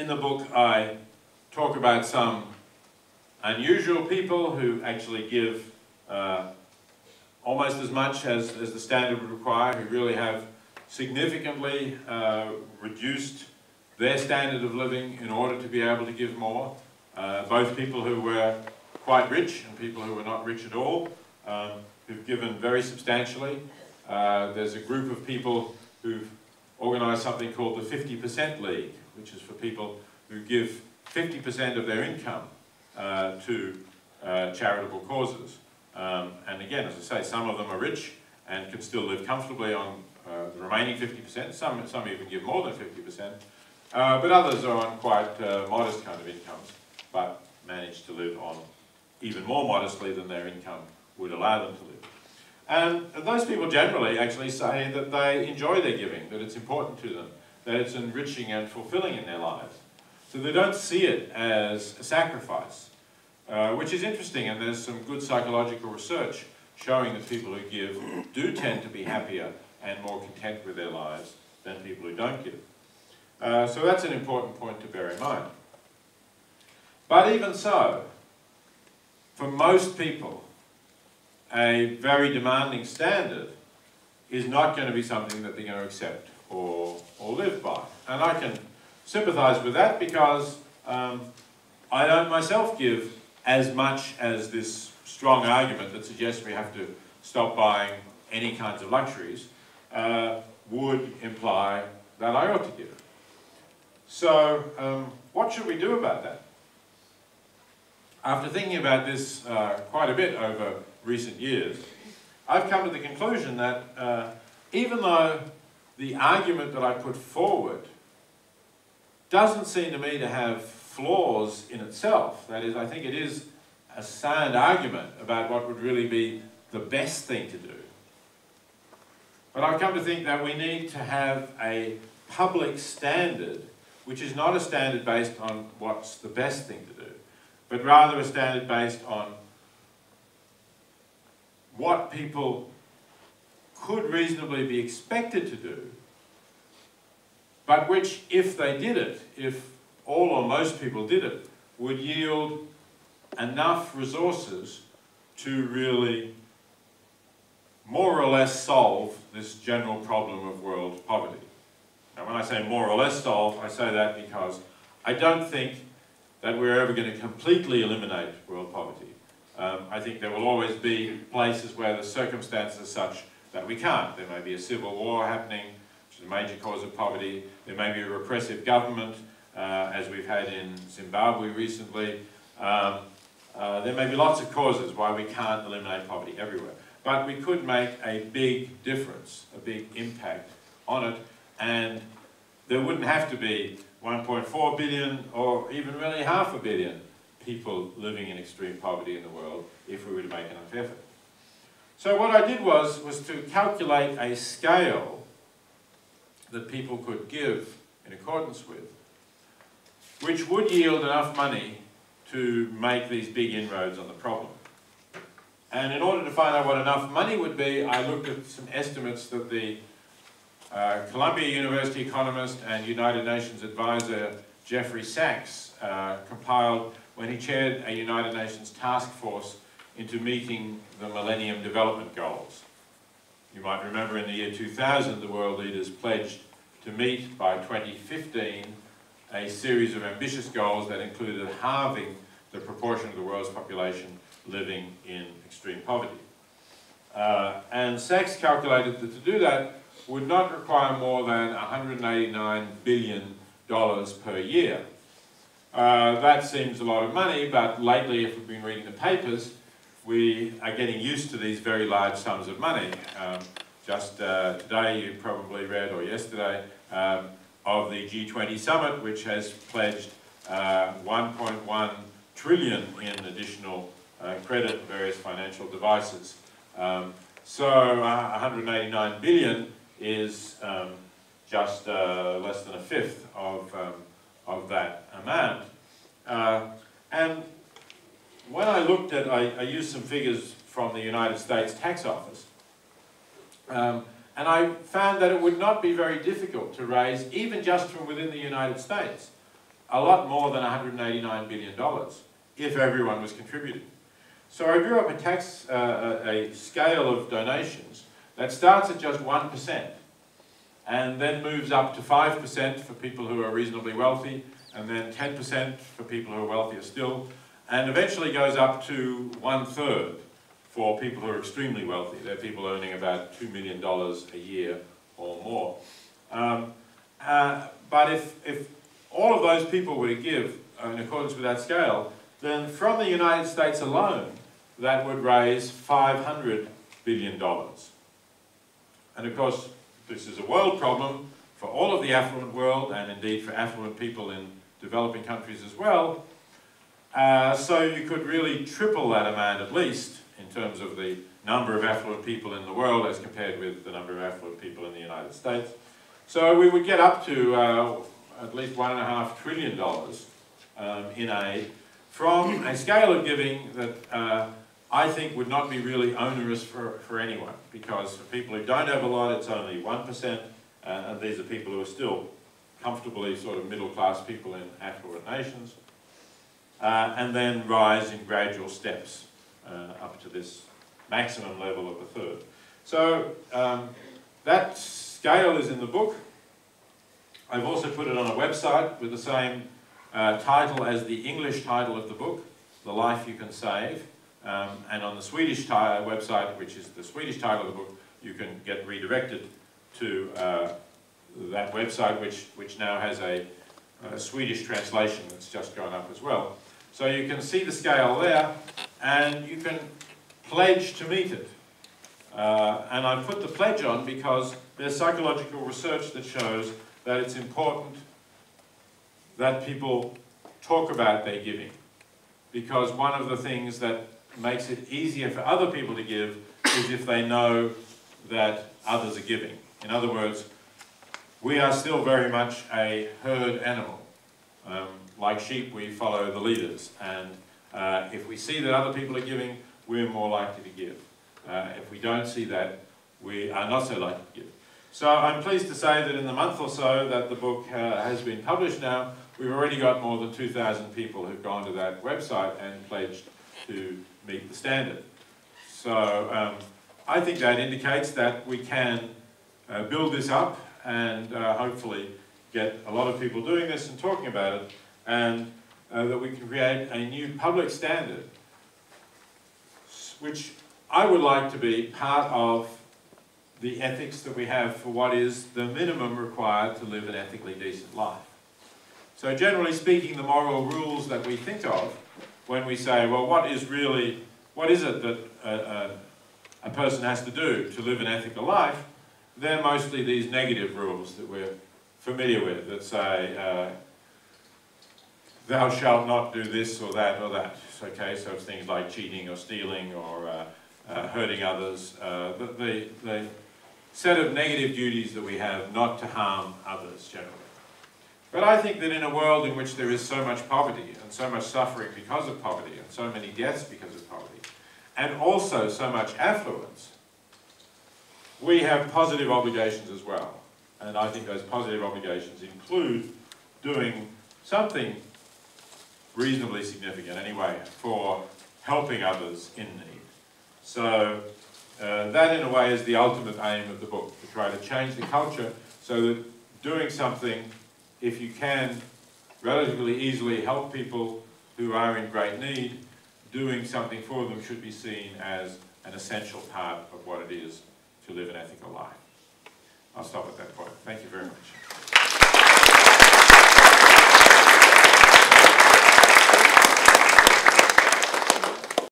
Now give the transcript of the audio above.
in the book I talk about some unusual people who actually give almost as much as the standard would require, who really have significantly reduced their standard of living in order to be able to give more. Both people who were quite rich and people who were not rich at all, who've given very substantially. There's a group of people who've organised something called the 50% League, which is for people who give 50% of their income to charitable causes. And again, as I say, some of them are rich and can still live comfortably on the remaining 50%. Some even give more than 50%. But others are on quite modest kind of incomes, but manage to live on even more modestly than their income would allow them to live. And those people generally actually say that they enjoy their giving, that it's important to them, that it's enriching and fulfilling in their lives. So they don't see it as a sacrifice, which is interesting, and there's some good psychological research showing that people who give do tend to be happier and more content with their lives than people who don't give. So that's an important point to bear in mind. But even so, for most people, a very demanding standard is not going to be something that they're going to accept or live by. And I can sympathise with that because I don't myself give as much as this strong argument that suggests we have to stop buying any kinds of luxuries would imply that I ought to give. So what should we do about that? After thinking about this quite a bit over recent years, I've come to the conclusion that even though the argument that I put forward doesn't seem to me to have flaws in itself, that is, I think it is a sound argument about what would really be the best thing to do. But I've come to think that we need to have a public standard which is not a standard based on what's the best thing to do, but rather a standard based on what people could reasonably be expected to do, but which, if they did it, if all or most people did it, would yield enough resources to really more or less solve this general problem of world poverty. Now, when I say more or less solve, I say that because I don't think that we're ever going to completely eliminate world poverty. I think there will always be places where the circumstances are such that we can't. There may be a civil war happening, which is a major cause of poverty. There may be a repressive government, as we've had in Zimbabwe recently. There may be lots of causes why we can't eliminate poverty everywhere. But we could make a big difference, a big impact on it, and there wouldn't have to be 1.4 billion or even really 500 million people living in extreme poverty in the world if we were to make enough effort. So what I did was to calculate a scale that people could give in accordance with, which would yield enough money to make these big inroads on the problem. And in order to find out what enough money would be, I looked at some estimates that the Columbia University economist and United Nations advisor Jeffrey Sachs compiled when he chaired a United Nations task force into meeting the Millennium Development Goals. You might remember in the year 2000, the world leaders pledged to meet by 2015 a series of ambitious goals that included halving the proportion of the world's population living in extreme poverty. And Sachs calculated that to do that would not require more than $189 billion per year. That seems a lot of money, but lately, if we've been reading the papers, we are getting used to these very large sums of money. Just today, you probably read, or yesterday, of the G20 summit, which has pledged 1.1 trillion in additional credit and various financial devices. So 189 billion is just less than a fifth of that amount. And when I looked at, I used some figures from the United States Tax Office, and I found that it would not be very difficult to raise, even just from within the United States, a lot more than $189 billion if everyone was contributing. So I drew up a scale of donations that starts at just 1% and then moves up to 5% for people who are reasonably wealthy, and then 10% for people who are wealthier still, and eventually goes up to 1/3 for people who are extremely wealthy. They're people earning about $2 million a year or more. But if all of those people were to give in accordance with that scale, then from the United States alone, that would raise $500 billion. And of course, this is a world problem for all of the affluent world, and indeed for affluent people in developing countries as well. So you could really triple that amount at least in terms of the number of affluent people in the world as compared with the number of affluent people in the United States. So we would get up to at least $1.5 trillion in aid from a scale of giving that I think would not be really onerous for anyone, because for people who don't have a lot, it's only 1%, and these are people who are still comfortably sort of middle-class people in affluent nations, and then rise in gradual steps up to this maximum level of 1/3. So that scale is in the book. I've also put it on a website with the same title as the English title of the book, The Life You Can Save. And on the Swedish website, which is the Swedish title of the book, you can get redirected to that website, which now has a Swedish translation that's just gone up as well. So you can see the scale there, and you can pledge to meet it. And I put the pledge on because there's psychological research that shows that it's important that people talk about their giving. Because one of the things that makes it easier for other people to give is if they know that others are giving. In other words, we are still very much a herd animal. Like sheep, we follow the leaders, and if we see that other people are giving, we're more likely to give. If we don't see that, we are not so likely to give. So I'm pleased to say that in the month or so that the book has been published now, we've already got more than 2,000 people who've gone to that website and pledged to meet the standard. So I think that indicates that we can build this up and hopefully get a lot of people doing this and talking about it, and that we can create a new public standard which I would like to be part of the ethics that we have for what is the minimum required to live an ethically decent life. So generally speaking, the moral rules that we think of when we say, well, what is it that a person has to do to live an ethical life, they're mostly these negative rules that we're familiar with that say, thou shalt not do this or that or that. Okay, so it's things like cheating or stealing or hurting others. The set of negative duties that we have not to harm others generally. But I think that in a world in which there is so much poverty and so much suffering because of poverty and so many deaths because of poverty, and also so much affluence, we have positive obligations as well. And I think those positive obligations include doing something reasonably significant anyway for helping others in need. So that in a way is the ultimate aim of the book, to try to change the culture so that doing something, if you can relatively easily help people who are in great need, doing something for them should be seen as an essential part of what it is to live an ethical life. I'll stop at that point. Thank you very much.